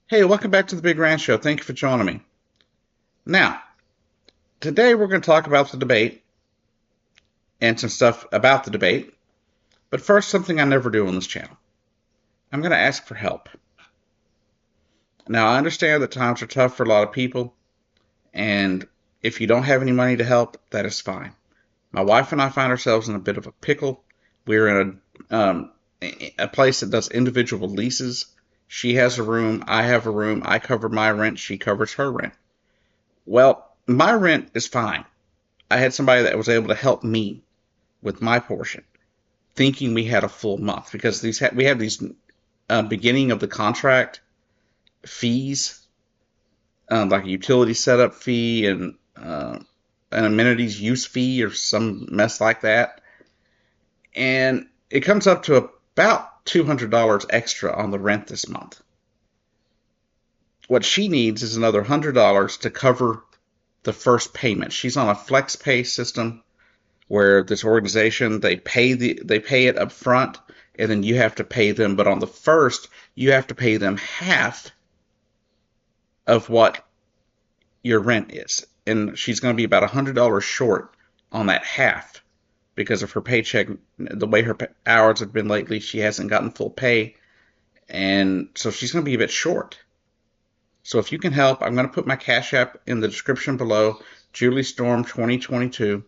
Hey, welcome back to the Big Ranch Show. Thank you for joining me. Now, today we're going to talk about the debate and some stuff about the debate. But first, something I never do on this channel. I'm going to ask for help. Now, I understand that times are tough for a lot of people, and if you don't have any money to help, that is fine. My wife and I find ourselves in a bit of a pickle. We're in a place that does individual leases. She has a room, I have a room, I cover my rent, she covers her rent. Well, my rent is fine. I had somebody that was able to help me with my portion, thinking we had a full month because we have these beginning of the contract fees, like a utility setup fee and an amenities use fee or some mess like that, and it comes up to about $200 extra on the rent this month. What she needs is another $100 to cover the first payment. She's on a flex pay system where this organization they pay it up front and then you have to pay them, but on the first you have to pay them half of what your rent is, and she's going to be about $100 short on that half because of her paycheck. The way her hours have been lately, she hasn't gotten full pay, and so she's going to be a bit short. So if you can help, I'm going to put my Cash App in the description below, Julie Storm 2022.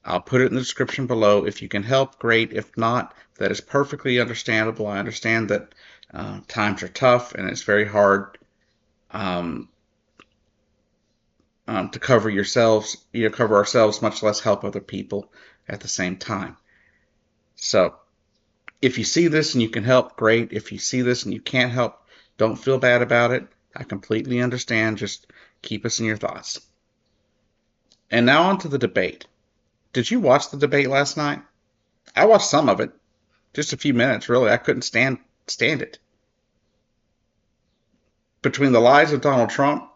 I'll put it in the description below. If you can help, great. If not, that is perfectly understandable. I understand that times are tough and it's very hard to cover yourselves, cover ourselves, much less help other people at the same time. So if you see this and you can help, great. If you see this and you can't help, don't feel bad about it. I completely understand. Just keep us in your thoughts. And now on to the debate. Did you watch the debate last night? I watched some of it. Just a few minutes, really. I couldn't stand it. Between the lies of Donald Trump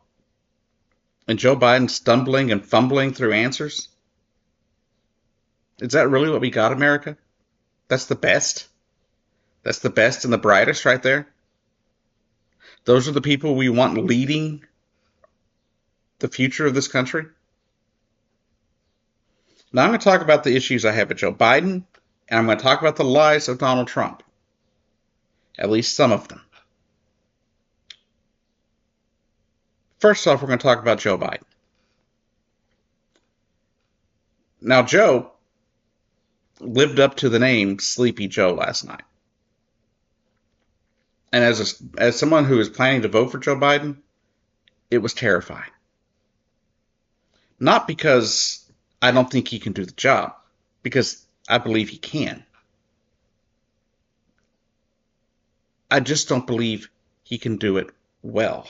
and Joe Biden stumbling and fumbling through answers, is that really what we got, America? That's the best? That's the best and the brightest right there? Those are the people we want leading the future of this country? Now I'm going to talk about the issues I have with Joe Biden, and I'm going to talk about the lies of Donald Trump. At least some of them. First off, we're going to talk about Joe Biden. Now, Joe lived up to the name Sleepy Joe last night. And as someone who is planning to vote for Joe Biden, it was terrifying. Not because I don't think he can do the job, because I believe he can. I just don't believe he can do it well.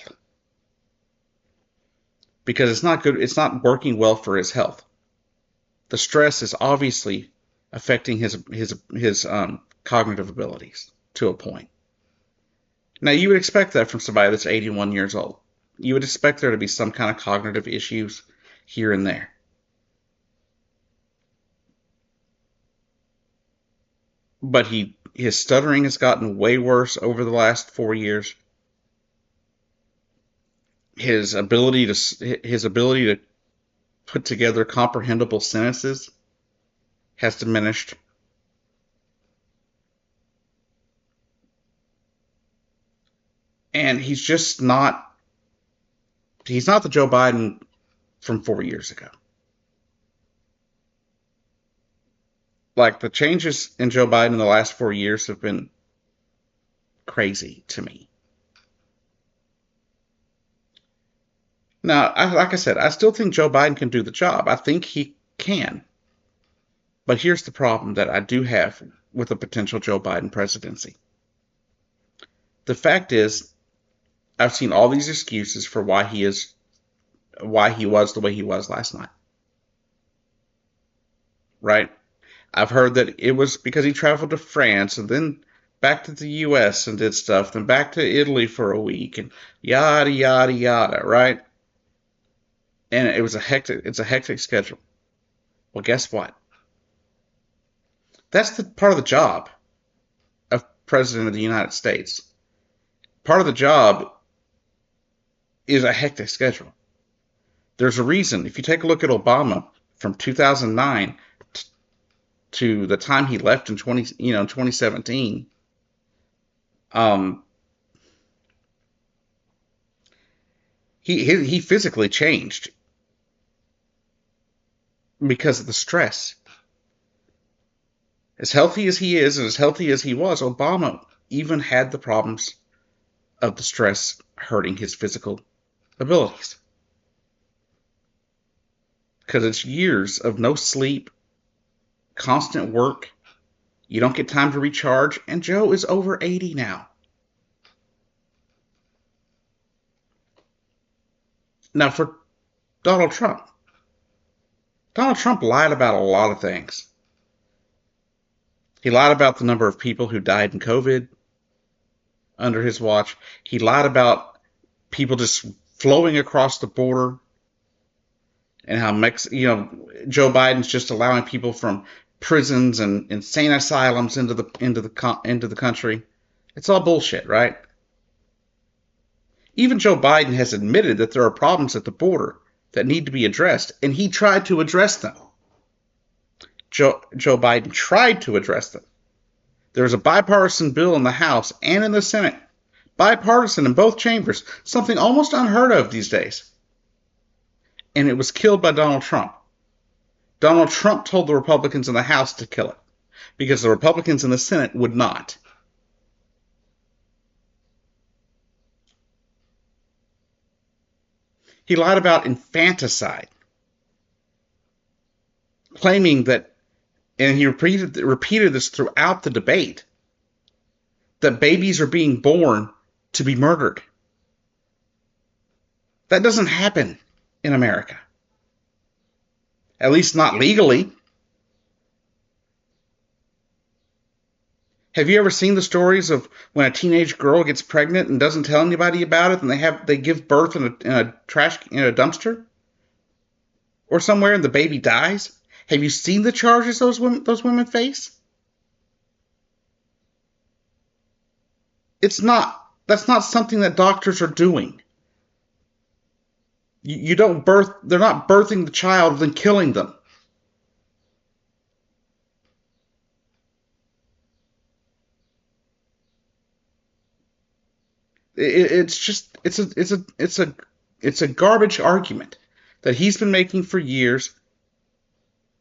Because it's not good, it's not working well for his health. The stress is obviously affecting his cognitive abilities to a point. Now, you would expect that from somebody that's 81 years old. You would expect there to be some kind of cognitive issues here and there. But his stuttering has gotten way worse over the last 4 years. His ability to put together comprehensible sentences has diminished. And he's not the Joe Biden from 4 years ago. Like, the changes in Joe Biden in the last 4 years have been crazy to me. Now, like I said, I still think Joe Biden can do the job. I think he can. But here's the problem that I do have with a potential Joe Biden presidency. The fact is, I've seen all these excuses for why he was the way he was last night. Right? I've heard that it was because he traveled to France and then back to the US and did stuff, then back to Italy for a week and yada yada yada, right? And it's a hectic schedule. Well, guess what? That's the part of the job of President of the United States. Part of the job is a hectic schedule. There's a reason. If you take a look at Obama from 2009 to the time he left in 2017, um, he physically changed because of the stress. As healthy as he is and as healthy as he was, Obama even had the problems of the stress hurting his physical abilities. Because it's years of no sleep, constant work. You don't get time to recharge. And Joe is over 80 now. Now, for Donald Trump, Donald Trump lied about a lot of things. He lied about the number of people who died in COVID under his watch. He lied about people just flowing across the border and how Joe Biden's just allowing people from prisons and insane asylums into the country. It's all bullshit, right? Even Joe Biden has admitted that there are problems at the border that need to be addressed, and he tried to address them. Joe Biden tried to address them. There's a bipartisan bill in the House and in the Senate, bipartisan in both chambers, something almost unheard of these days. And it was killed by Donald Trump. Donald Trump told the Republicans in the House to kill it because the Republicans in the Senate would not. He lied about infanticide, claiming that, and he repeated this throughout the debate, that babies are being born to be murdered. That doesn't happen in America. At least not legally. Have you ever seen the stories of when a teenage girl gets pregnant and doesn't tell anybody about it, and they give birth in a dumpster or somewhere, and the baby dies? Have you seen the charges those women face? That's not something that doctors are doing. You don't birth. They're not birthing the child and then killing them. It's a garbage argument that he's been making for years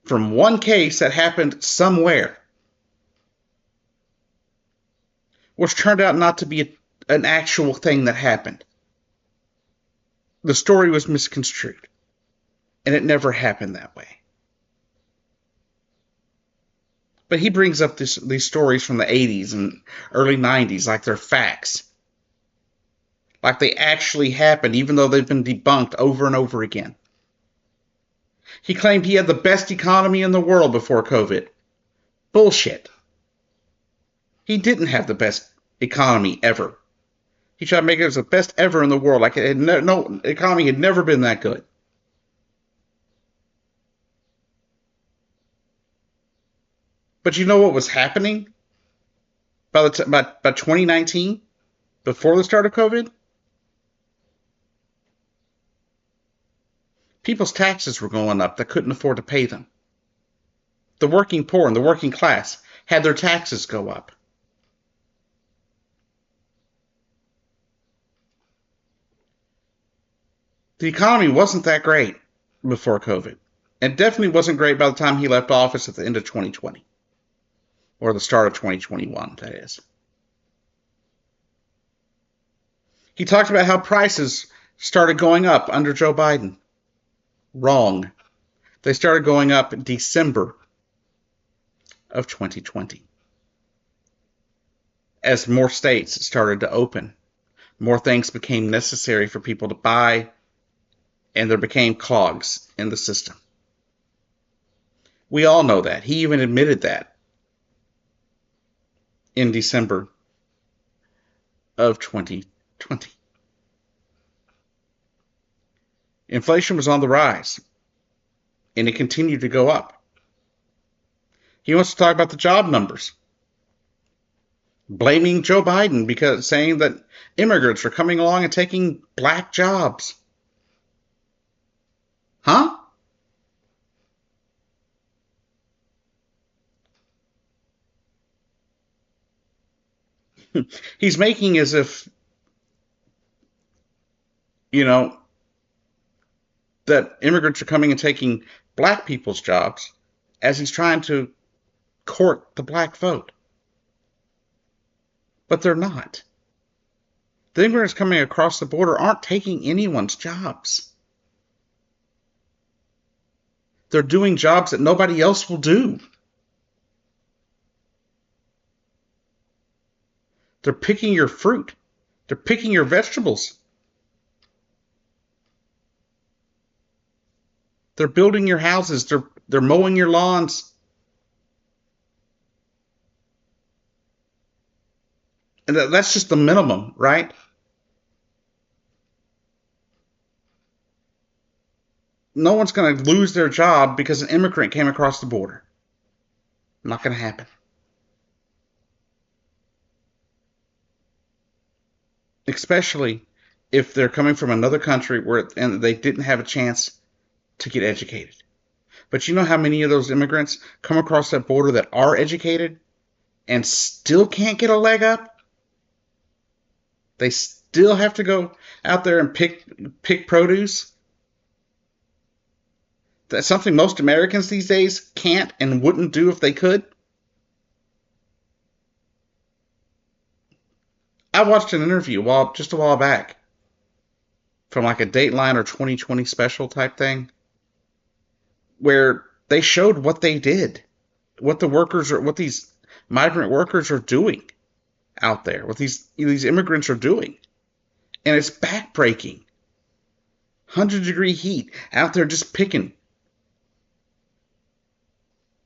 from one case that happened somewhere, which turned out not to be an actual thing that happened. The story was misconstrued, and it never happened that way. But he brings up these stories from the 80s and early 90s like they're facts. Like they actually happened, even though they've been debunked over and over again. He claimed he had the best economy in the world before COVID. Bullshit. He didn't have the best economy ever. He tried to make it as the best ever in the world. Like no economy had never been that good. But you know what was happening by 2019, before the start of COVID? People's taxes were going up that couldn't afford to pay them. The working poor and the working class had their taxes go up. The economy wasn't that great before COVID. It definitely wasn't great by the time he left office at the end of 2020. Or the start of 2021, that is. He talked about how prices started going up under Joe Biden. Wrong. They started going up in December of 2020. As more states started to open, more things became necessary for people to buy, and there became clogs in the system. We all know that. He even admitted that in December of 2020. Inflation was on the rise, and it continued to go up. He wants to talk about the job numbers. blaming Joe Biden because saying that immigrants are coming along and taking black jobs. Huh? He's making as if, you know, that immigrants are coming and taking black people's jobs as he's trying to court the black vote. But they're not. The immigrants coming across the border aren't taking anyone's jobs. They're doing jobs that nobody else will do. They're picking your fruit. They're picking your vegetables. They're building your houses. They're mowing your lawns. And that's just the minimum, right? No one's going to lose their job because an immigrant came across the border. Not going to happen. Especially if they're coming from another country and they didn't have a chance to get educated. But you know how many of those immigrants come across that border that are educated and still can't get a leg up? They still have to go out there and pick produce. That's something most Americans these days can't and wouldn't do if they could. I watched an interview just a while back from like a Dateline or 2020 special type thing where they showed what they did, what these migrant workers are doing out there, what these immigrants are doing. And it's backbreaking. 100-degree heat out there just picking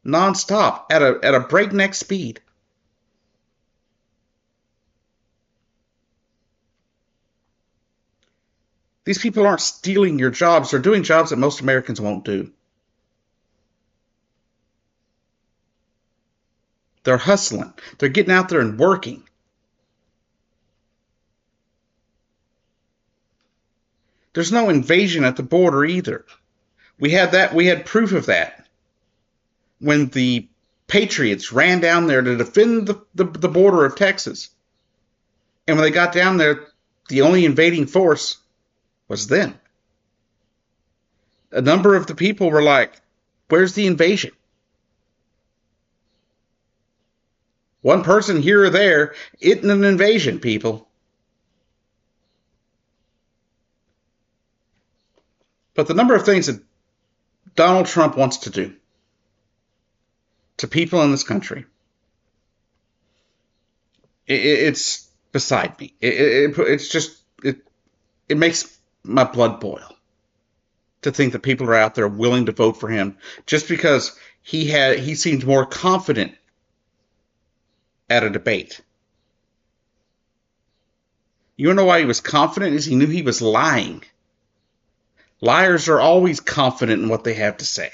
nonstop at a breakneck speed. These people aren't stealing your jobs. They're doing jobs that most Americans won't do. They're hustling. They're getting out there and working. There's no invasion at the border either. We had proof of that when the Patriots ran down there to defend the border of Texas. And when they got down there, the only invading force was them. A number of the people were like, where's the invasion? One person here or there isn't an invasion, people. But the number of things that Donald Trump wants to do to people in this country, it's beside me. It makes my blood boil to think that people are out there willing to vote for him just because he seemed more confident at a debate. You want to know why he was confident? Is he knew he was lying. Liars are always confident in what they have to say.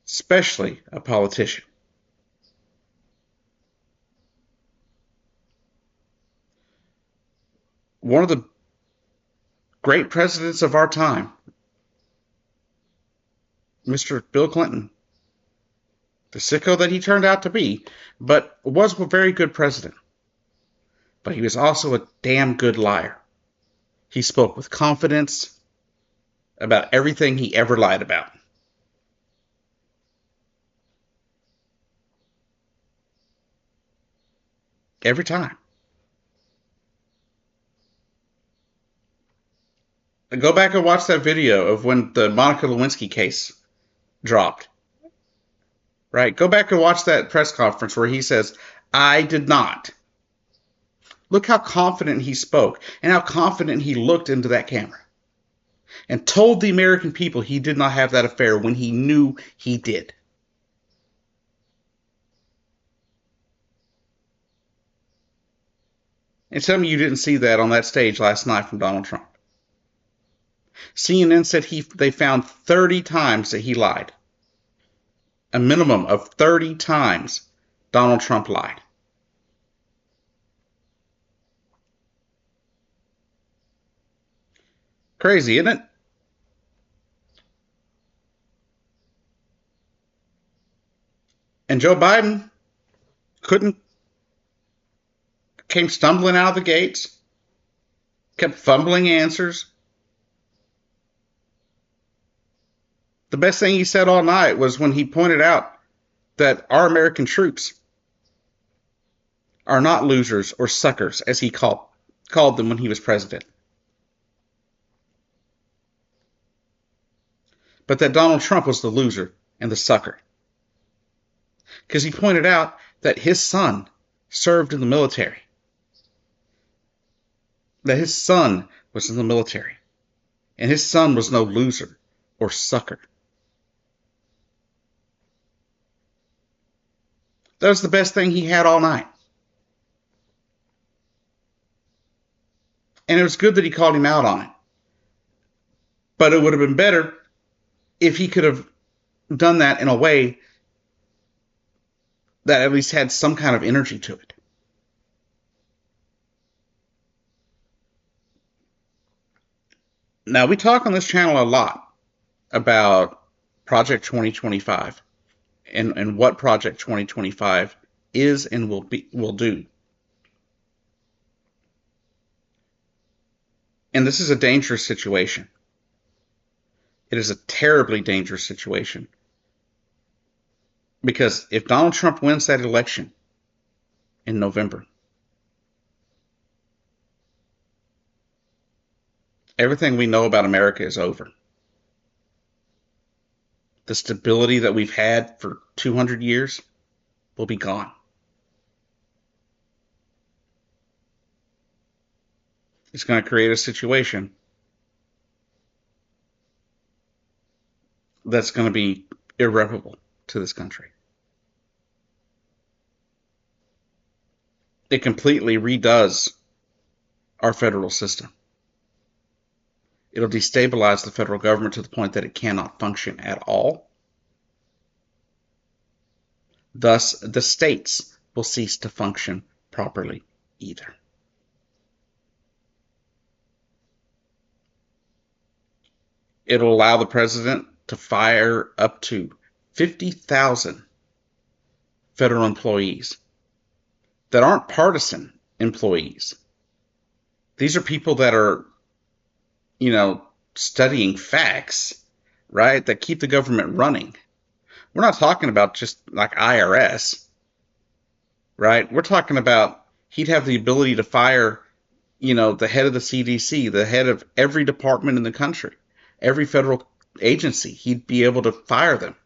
Especially a politician. One of the great presidents of our time, Mr. Bill Clinton, the sicko that he turned out to be, but was a very good president. But he was also a damn good liar. He spoke with confidence about everything he ever lied about. Every time. Go back and watch that video of when the Monica Lewinsky case dropped. Right? Go back and watch that press conference where he says, I did not. Look how confident he spoke and how confident he looked into that camera and told the American people he did not have that affair when he knew he did. And tell me you didn't see that on that stage last night from Donald Trump. CNN said they found 30 times that he lied. A minimum of 30 times Donald Trump lied. Crazy, isn't it? And Joe Biden couldn't, came stumbling out of the gates, kept fumbling answers. The best thing he said all night was when he pointed out that our American troops are not losers or suckers, as he called them when he was president, but that Donald Trump was the loser and the sucker. Because he pointed out that his son served in the military. That his son was in the military. And his son was no loser or sucker. That was the best thing he had all night. And it was good that he called him out on it. But it would have been better if he could have done that in a way that at least had some kind of energy to it. Now, we talk on this channel a lot about Project 2025 and what Project 2025 is and will do. And this is a dangerous situation. It is a terribly dangerous situation. Because if Donald Trump wins that election in November, everything we know about America is over. The stability that we've had for 200 years will be gone. It's going to create a situation that's going to be irreparable to this country. It completely redoes our federal system. It'll destabilize the federal government to the point that it cannot function at all. Thus, the states will cease to function properly either. It'll allow the president to fire up to 50,000 federal employees that aren't partisan employees. These are people that are, studying facts, right? That keep the government running. We're not talking about just like IRS, right? We're talking about he'd have the ability to fire, the head of the CDC, the head of every department in the country, every federal agency. He'd be able to fire them.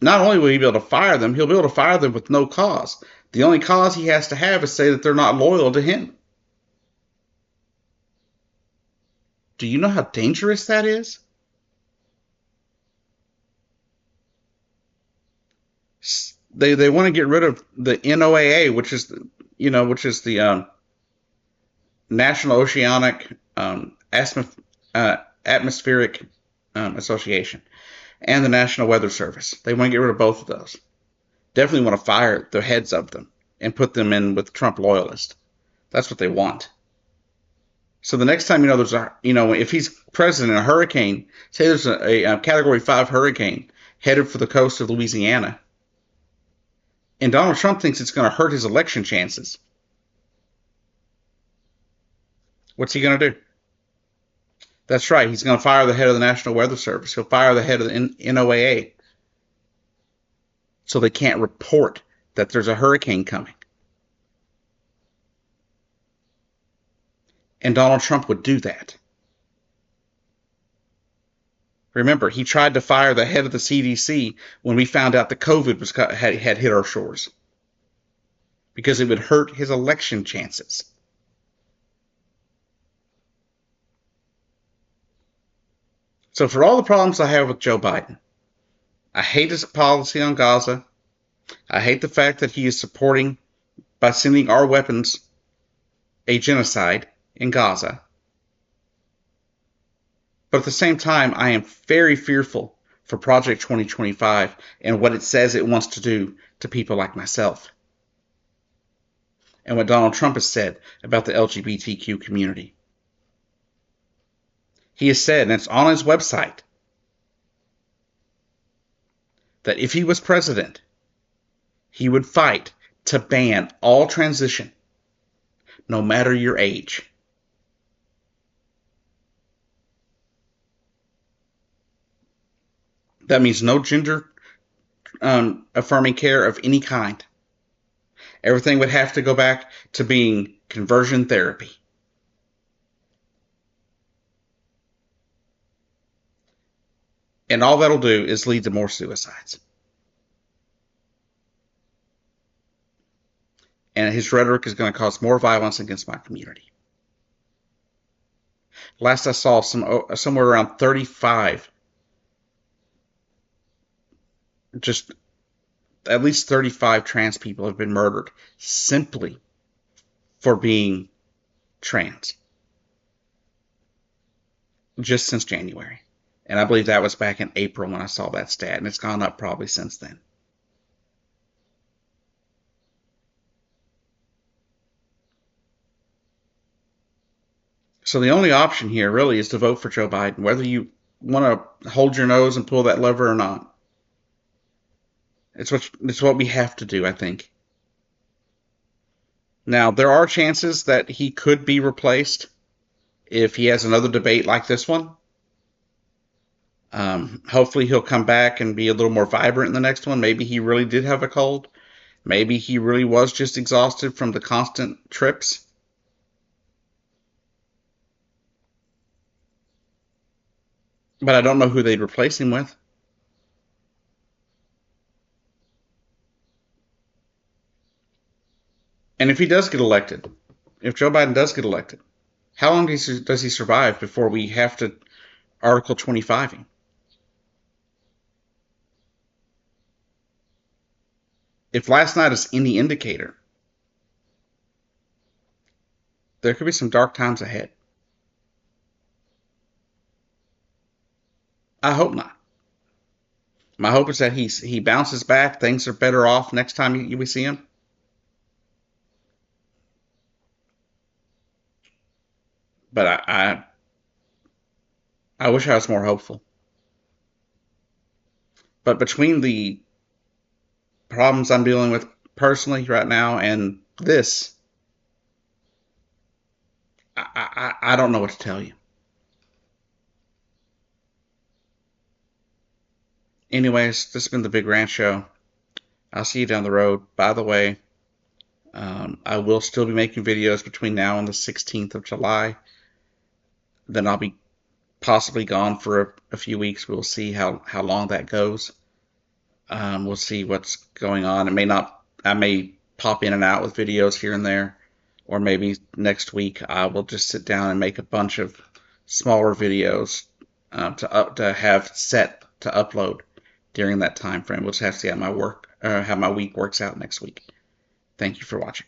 Not only will he be able to fire them, he'll be able to fire them with no cause. The only cause he has to have is say that they're not loyal to him. Do you know how dangerous that is? They want to get rid of the NOAA, which is the National Oceanic Atmospheric Association, and the National Weather Service. They want to get rid of both of those. Definitely want to fire the heads of them and put them in with Trump loyalists. That's what they want. So the next time, there's if he's president, a hurricane, say there's a Category 5 hurricane headed for the coast of Louisiana, and Donald Trump thinks it's going to hurt his election chances, what's he going to do? That's right. He's going to fire the head of the National Weather Service. He'll fire the head of the NOAA. So they can't report that there's a hurricane coming. And Donald Trump would do that. Remember, he tried to fire the head of the CDC when we found out that COVID had hit our shores, because it would hurt his election chances. So for all the problems I have with Joe Biden, I hate his policy on Gaza. I hate the fact that he is supporting, by sending our weapons, a genocide in Gaza. But at the same time, I am very fearful for Project 2025 and what it says it wants to do to people like myself. And what Donald Trump has said about the LGBTQ community. He has said, and it's on his website, that if he was president, he would fight to ban all transition, no matter your age. That means no gender affirming care of any kind. Everything would have to go back to being conversion therapy. And all that'll do is lead to more suicides. And his rhetoric is going to cause more violence against my community. Last I saw, somewhere around 35, just at least 35 trans people have been murdered simply for being trans. Just since January. And I believe that was back in April when I saw that stat, and it's gone up probably since then. So the only option here really is to vote for Joe Biden, whether you want to hold your nose and pull that lever or not. It's what we have to do, I think. Now, there are chances that he could be replaced if he has another debate like this one. Hopefully he'll come back and be a little more vibrant in the next one. Maybe he really did have a cold. Maybe he really was just exhausted from the constant trips. But I don't know who they'd replace him with. And if he does get elected, if Joe Biden does get elected, how long does he survive before we have to Article 25 him? If last night is any indicator, there could be some dark times ahead. I hope not. My hope is that he bounces back, things are better off next time we see him. But I wish I was more hopeful. But between the problems I'm dealing with personally right now and this, I don't know what to tell you. Anyways, this has been the Big Ranch Show. I'll see you down the road. By the way, I will still be making videos between now and the 16th of July. Then I'll be possibly gone for a few weeks. We'll see how long that goes. We'll see what's going on. I may pop in and out with videos here and there, or maybe next week I will just sit down and make a bunch of smaller videos to have set to upload during that time frame. We'll just have to see how my week works out next week. Thank you for watching.